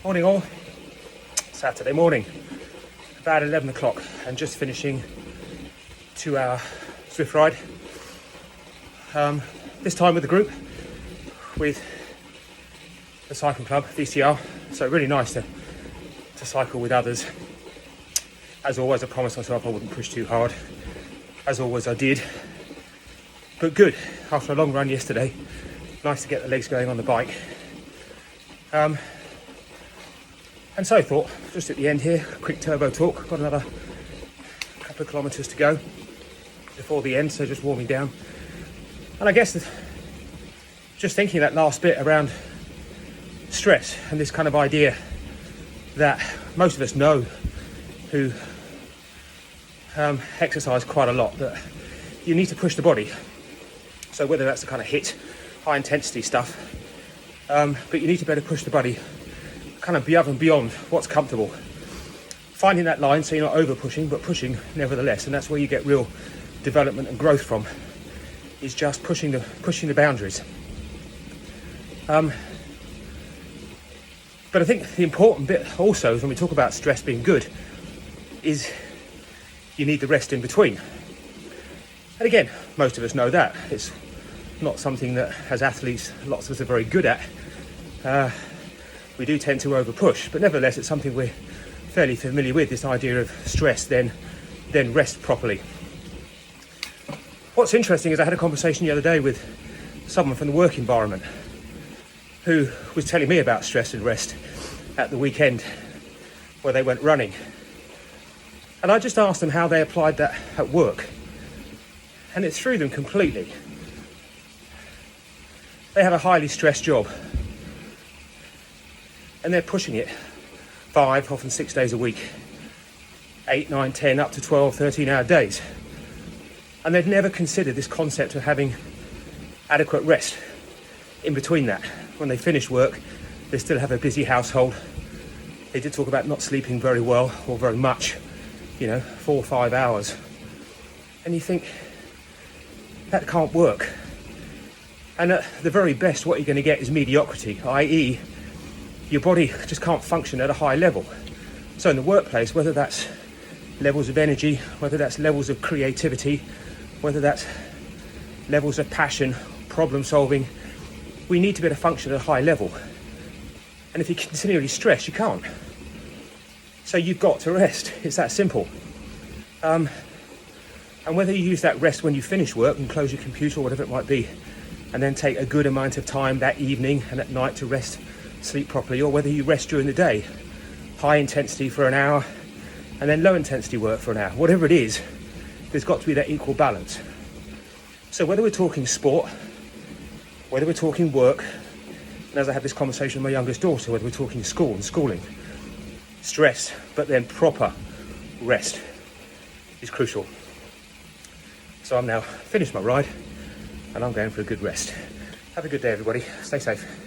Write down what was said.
Morning all. Saturday morning, about 11 o'clock, and just finishing 2-hour Zwift ride. This time with the group, with the cycling club, VCR. So really nice to cycle with others. As always, I promised myself I wouldn't push too hard. As always, I did. But good, after a long run yesterday, nice to get the legs going on the bike. And so I thought, just at the end here, a quick turbo talk. Got another couple of kilometres to go before the end, so just warming down. And I guess just thinking that last bit around stress and this kind of idea that most of us know who exercise quite a lot, that you need to push the body. So whether that's the kind of HIIT, high intensity stuff, but you need to better push the body kind of above and beyond what's comfortable. Finding that line so you're not over pushing, but pushing nevertheless, and that's where you get real development and growth from, is just pushing the boundaries. But I think the important bit also is when we talk about stress being good is you need the rest in between. And again, most of us know that. It's not something that, as athletes, lots of us are very good at. We do tend to over push, but nevertheless it's something we're fairly familiar with, this idea of stress, then rest properly. What's interesting is I had a conversation the other day with someone from the work environment who was telling me about stress and rest at the weekend where they went running. And I just asked them how they applied that at work. And it threw them completely. They have a highly stressed job. And they're pushing it 5, often 6 days a week. 8, 9, 10, up to 12, 13-hour days. And they've never considered this concept of having adequate rest in between that. When they finish work, they still have a busy household. They did talk about not sleeping very well or very much, 4 or 5 hours. And you think, that can't work. And at the very best, what you're going to get is mediocrity, i.e. your body just can't function at a high level. So in the workplace, whether that's levels of energy, whether that's levels of creativity, whether that's levels of passion, problem solving, we need to be able to function at a high level. And if you're continually stressed, you can't. So you've got to rest. It's that simple. And whether you use that rest when you finish work and close your computer or whatever it might be, and then take a good amount of time that evening and at night to rest, sleep properly, or whether you rest during the day, high intensity for an hour and then low intensity work for an hour, whatever it is, there's got to be that equal balance. So whether we're talking sport, whether we're talking work, and as I had this conversation with my youngest daughter, whether we're talking school and schooling, stress, but then proper rest is crucial. So I'm now finished my ride and I'm going for a good rest. Have a good day, everybody. Stay safe.